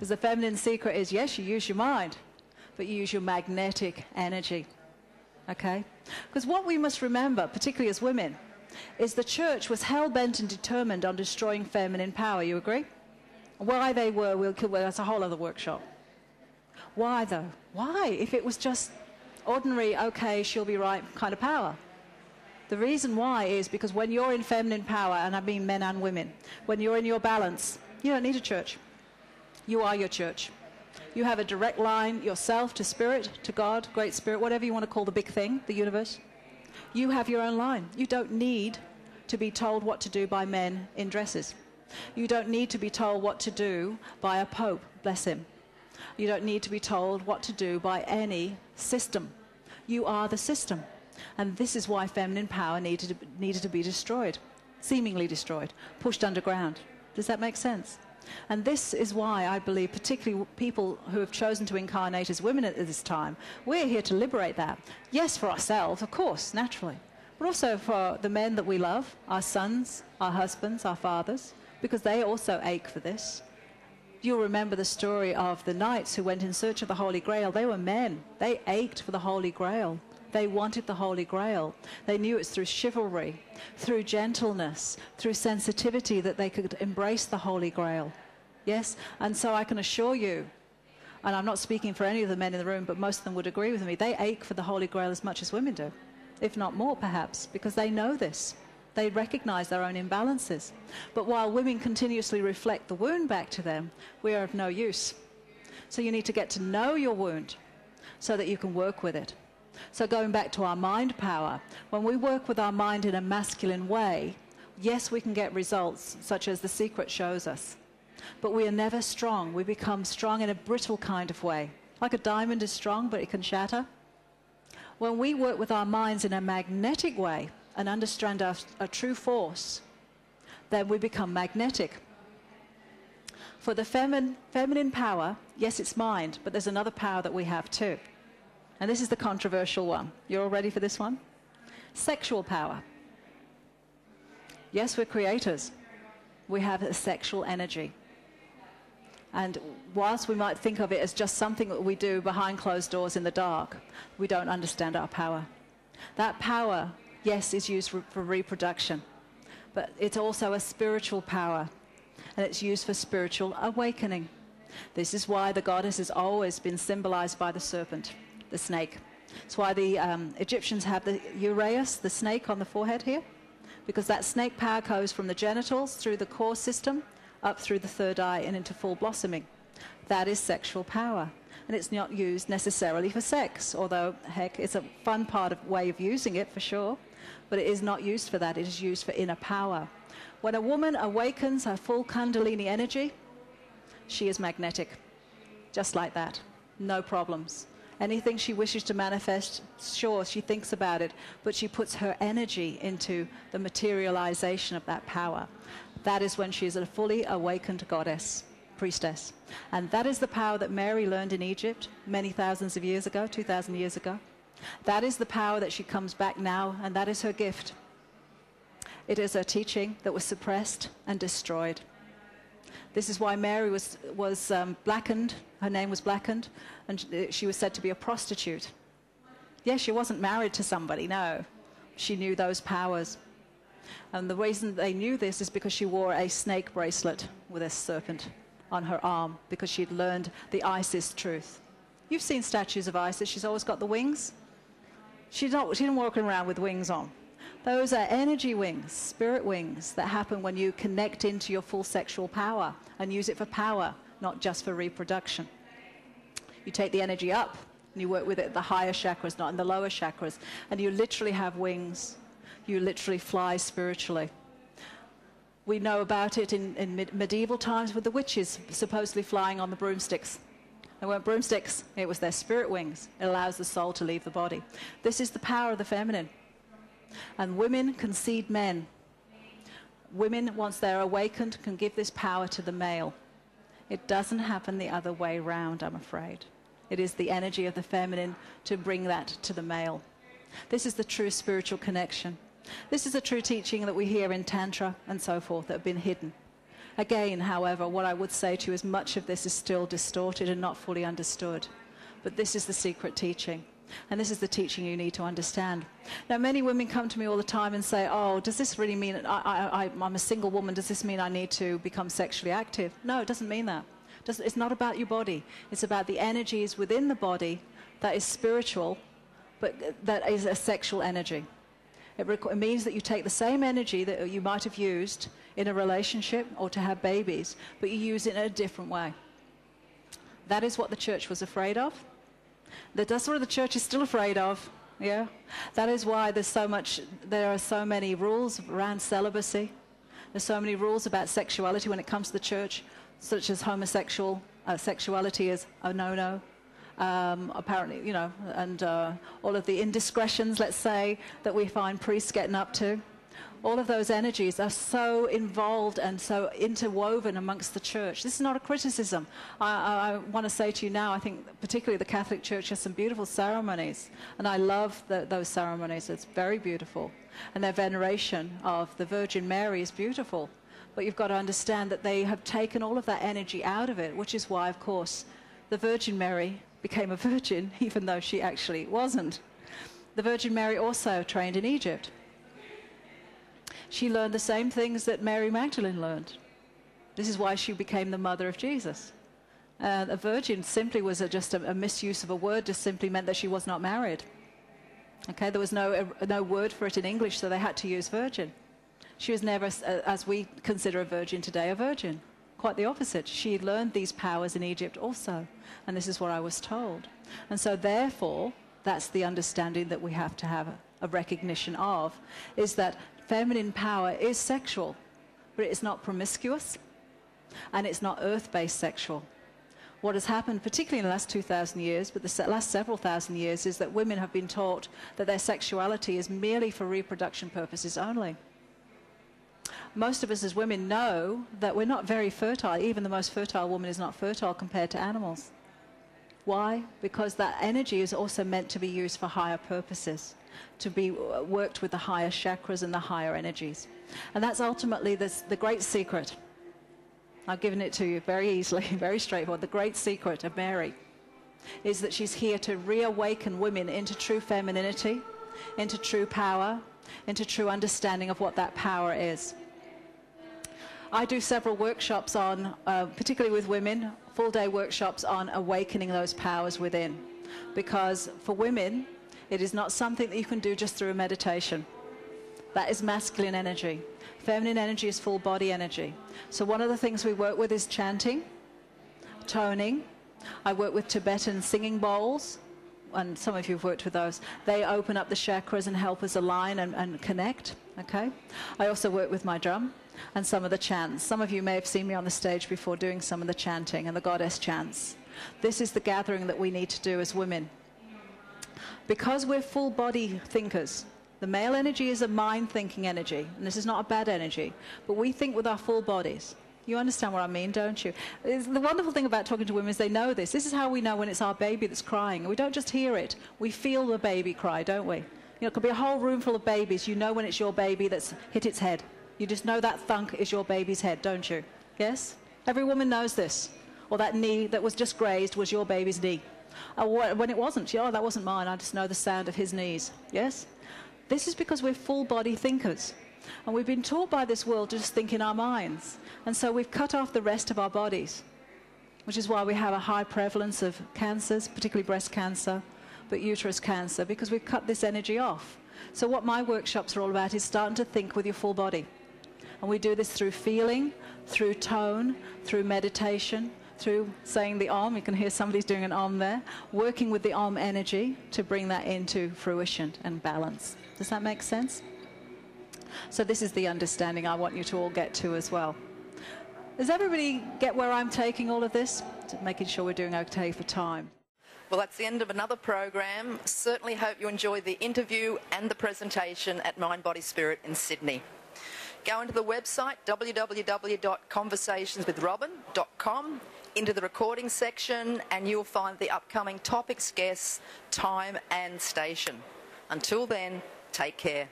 Because the feminine secret is, yes, you use your mind, but you use your magnetic energy. Okay? Because what we must remember, particularly as women, is the church was hell-bent and determined on destroying feminine power. You agree? Why they were, well, that's a whole other workshop. Why, though? Why? If it was just ordinary, okay, she'll be right kind of power. The reason why is because when you're in feminine power, and I mean men and women, when you're in your balance, you don't need a church. You are your church. You have a direct line yourself to spirit, to God, Great Spirit, whatever you want to call the big thing, the universe. You have your own line. You don't need to be told what to do by men in dresses. You don't need to be told what to do by a pope, bless him. You don't need to be told what to do by any system. You are the system. And this is why feminine power needed to be destroyed, seemingly destroyed, pushed underground. Does that make sense? And this is why I believe, particularly people who have chosen to incarnate as women at this time, we're here to liberate that. Yes, for ourselves, of course, naturally, but also for the men that we love, our sons, our husbands, our fathers, because they also ache for this. You'll remember the story of the knights who went in search of the Holy Grail. They were men. They ached for the Holy Grail. They wanted the Holy Grail. They knew it's through chivalry, through gentleness, through sensitivity that they could embrace the Holy Grail. Yes? And so I can assure you, and I'm not speaking for any of the men in the room, but most of them would agree with me, they ache for the Holy Grail as much as women do, if not more perhaps, because they know this. They recognize their own imbalances. But while women continuously reflect the wound back to them, we are of no use. So you need to get to know your wound so that you can work with it. So going back to our mind power, when we work with our mind in a masculine way, yes, we can get results, such as the secret shows us. But we are never strong. We become strong in a brittle kind of way. Like a diamond is strong, but it can shatter. When we work with our minds in a magnetic way and understand our true force, then we become magnetic. For the feminine power, yes, it's mind, but there's another power that we have too. And this is the controversial one. You're all ready for this one? Sexual power. Yes, we're creators. We have a sexual energy. And whilst we might think of it as just something that we do behind closed doors in the dark, we don't understand our power. That power, yes, is used for reproduction, but it's also a spiritual power, and it's used for spiritual awakening. This is why the goddess has always been symbolized by the serpent, the snake. It's why the Egyptians have the uraeus, the snake on the forehead here, because that snake power goes from the genitals through the core system up through the third eye and into full blossoming. That is sexual power. And it's not used necessarily for sex, although, heck, it's a fun way of using it for sure, but it is not used for that. It is used for inner power. When a woman awakens her full Kundalini energy, she is magnetic, just like that. No problems. Anything she wishes to manifest, sure, she thinks about it, but she puts her energy into the materialization of that power. That is when she is a fully awakened goddess, priestess. And that is the power that Mary learned in Egypt many thousands of years ago, 2,000 years ago. That is the power that she comes back now, and that is her gift. It is her teaching that was suppressed and destroyed. This is why Mary was blackened. Her name was blackened, and she was said to be a prostitute. Yes, she wasn't married to somebody, no. She knew those powers. And the reason they knew this is because she wore a snake bracelet with a serpent on her arm, because she'd learned the Isis truth. You've seen statues of Isis. She's always got the wings. She didn't walk around with wings on. Those are energy wings, spirit wings, that happen when you connect into your full sexual power and use it for power, not just for reproduction. You take the energy up and you work with it at the higher chakras, not in the lower chakras, and you literally have wings. You literally fly spiritually. We know about it in medieval times with the witches supposedly flying on the broomsticks. They weren't broomsticks, it was their spirit wings. It allows the soul to leave the body. This is the power of the feminine. And women can seed men. Women, once they're awakened, can give this power to the male. It doesn't happen the other way round, I'm afraid. It is the energy of the feminine to bring that to the male. This is the true spiritual connection. This is a true teaching that we hear in Tantra and so forth that have been hidden. Again, however, what I would say to you is much of this is still distorted and not fully understood. But this is the secret teaching. And this is the teaching you need to understand. Now, many women come to me all the time and say, oh, does this really mean I'm a single woman? Does this mean I need to become sexually active? No, it doesn't mean that. It's not about your body. It's about the energies within the body that is spiritual, but that is a sexual energy. It means that you take the same energy that you might have used in a relationship or to have babies, but you use it in a different way. That is what the church was afraid of. That's what the church is still afraid of. Yeah, that is why there are so many rules around celibacy. There's so many rules about sexuality when it comes to the church, such as sexuality is a no-no. Apparently, you know, and all of the indiscretions, let's say, that we find priests getting up to. All of those energies are so involved and so interwoven amongst the church. This is not a criticism. I want to say to you now, I think particularly the Catholic Church has some beautiful ceremonies, and I love those ceremonies. It's very beautiful. And their veneration of the Virgin Mary is beautiful. But you've got to understand that they have taken all of that energy out of it, which is why, of course, the Virgin Mary became a virgin, even though she actually wasn't. The Virgin Mary also trained in Egypt. She learned the same things that Mary Magdalene learned. This is why she became the mother of Jesus. A virgin simply was just a misuse of a word, just simply meant that she was not married. Okay, there was no word for it in English, so they had to use virgin. She was never, as we consider a virgin today, a virgin. Quite the opposite. She learned these powers in Egypt also. And this is what I was told. And so therefore, that's the understanding that we have to have a recognition of, is that feminine power is sexual, but it's not promiscuous, and it's not earth-based sexual. What has happened, particularly in the last 2,000 years, but the last several thousand years, is that women have been taught that their sexuality is merely for reproduction purposes only. Most of us as women know that we're not very fertile. Even the most fertile woman is not fertile compared to animals. Why? Because that energy is also meant to be used for higher purposes, to be worked with the higher chakras and the higher energies. And that's ultimately the great secret. I've given it to you very easily, very straightforward. The great secret of Mary is that she's here to reawaken women into true femininity, into true power, into true understanding of what that power is. I do several workshops on, particularly with women, full-day workshops on awakening those powers within. Because for women, it is not something that you can do just through a meditation. That is masculine energy. Feminine energy is full body energy. So one of the things we work with is chanting, toning. I work with Tibetan singing bowls, and some of you have worked with those. They open up the chakras and help us align and connect, okay? I also work with my drum and some of the chants. Some of you may have seen me on the stage before doing some of the chanting and the goddess chants. This is the gathering that we need to do as women. Because we're full body thinkers, the male energy is a mind thinking energy, and this is not a bad energy, but we think with our full bodies. You understand what I mean, don't you? The wonderful thing about talking to women is they know this. This is how we know when it's our baby that's crying. We don't just hear it. We feel the baby cry, don't we? You know, it could be a whole room full of babies. You know when it's your baby that's hit its head. You just know that thunk is your baby's head, don't you? Yes? Every woman knows this. Or that knee that was just grazed was your baby's knee. Or when it wasn't, oh, that wasn't mine. I just know the sound of his knees. Yes? This is because we're full body thinkers. And we've been taught by this world to just think in our minds. And so we've cut off the rest of our bodies, which is why we have a high prevalence of cancers, particularly breast cancer, but uterus cancer, because we've cut this energy off. So what my workshops are all about is starting to think with your full body. And we do this through feeling, through tone, through meditation, through saying the Om. You can hear somebody's doing an Om there. Working with the Om energy to bring that into fruition and balance. Does that make sense? So this is the understanding I want you to all get to as well. Does everybody get where I'm taking all of this? Making sure we're doing okay for time. Well, that's the end of another program. Certainly hope you enjoyed the interview and the presentation at Mind Body Spirit in Sydney. Go into the website www.conversationswithrobin.com, into the recording section, and you'll find the upcoming topics, guests, time and station. Until then, take care.